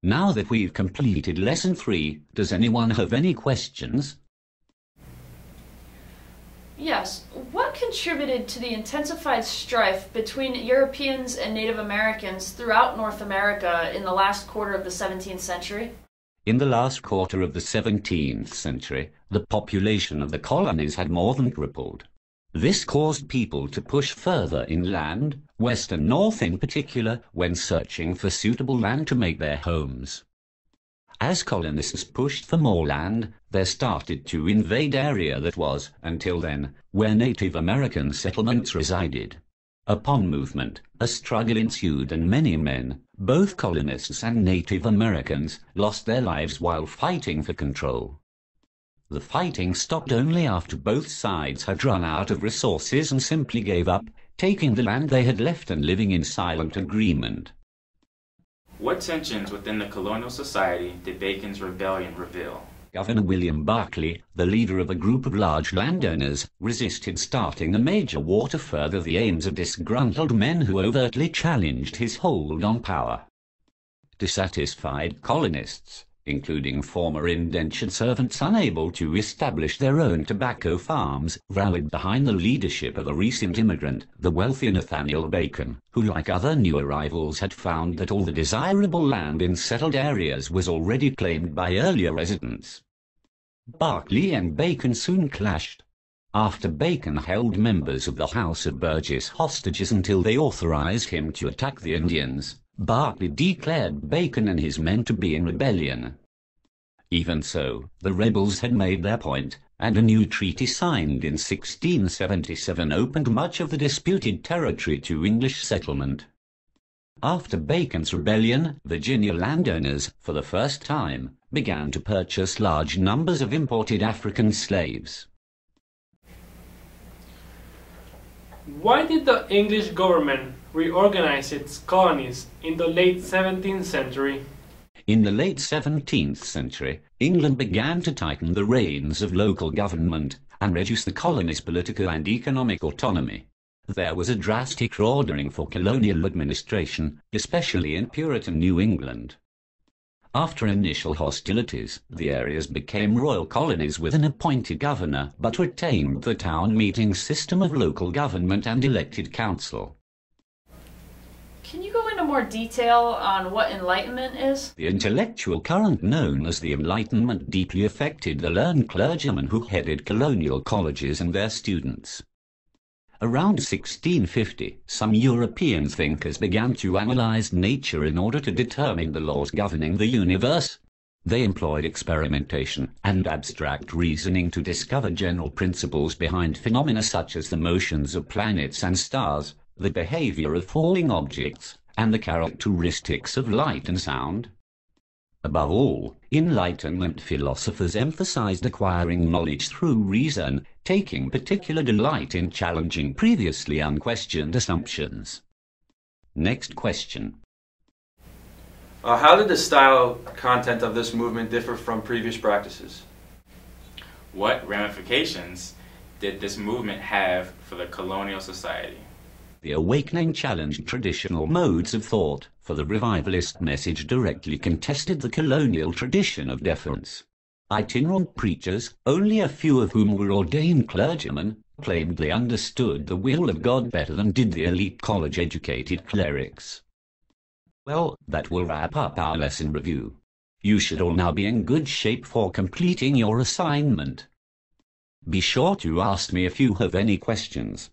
Now that we've completed Lesson 3, does anyone have any questions? Yes. What contributed to the intensified strife between Europeans and Native Americans throughout North America in the last quarter of the 17th century? In the last quarter of the 17th century, the population of the colonies had more than tripled. This caused people to push further inland, west and north in particular, when searching for suitable land to make their homes. As colonists pushed for more land, they started to invade area that was, until then, where Native American settlements resided. Upon movement, a struggle ensued and many men, both colonists and Native Americans, lost their lives while fighting for control. The fighting stopped only after both sides had run out of resources and simply gave up, taking the land they had left and living in silent agreement. What tensions within the colonial society did Bacon's rebellion reveal? Governor William Berkeley, the leader of a group of large landowners, resisted starting a major war to further the aims of disgruntled men who overtly challenged his hold on power. Dissatisfied colonists, including former indentured servants unable to establish their own tobacco farms, rallied behind the leadership of a recent immigrant, the wealthy Nathaniel Bacon, who like other new arrivals had found that all the desirable land in settled areas was already claimed by earlier residents. Berkeley and Bacon soon clashed. After Bacon held members of the House of Burgess hostages until they authorized him to attack the Indians, Berkeley declared Bacon and his men to be in rebellion. Even so, the rebels had made their point, and a new treaty signed in 1677 opened much of the disputed territory to English settlement. After Bacon's rebellion, Virginia landowners, for the first time, began to purchase large numbers of imported African slaves. Why did the English government reorganize its colonies in the late 17th century? In the late 17th century, England began to tighten the reins of local government and reduce the colonies' political and economic autonomy. There was a drastic ordering for colonial administration, especially in Puritan New England. After initial hostilities, the areas became royal colonies with an appointed governor, but retained the town meeting system of local government and elected council. Can you go into more detail on what Enlightenment is? The intellectual current known as the Enlightenment deeply affected the learned clergymen who headed colonial colleges and their students. Around 1650, some European thinkers began to analyze nature in order to determine the laws governing the universe. They employed experimentation and abstract reasoning to discover general principles behind phenomena such as the motions of planets and stars, the behavior of falling objects, and the characteristics of light and sound. Above all, Enlightenment philosophers emphasized acquiring knowledge through reason, taking particular delight in challenging previously unquestioned assumptions. Next question. How did the style content of this movement differ from previous practices? What ramifications did this movement have for the colonial society? The awakening challenged traditional modes of thought, for the revivalist message directly contested the colonial tradition of deference. Itinerant preachers, only a few of whom were ordained clergymen, claimed they understood the will of God better than did the elite college-educated clerics. Well, that will wrap up our lesson review. You should all now be in good shape for completing your assignment. Be sure to ask me if you have any questions.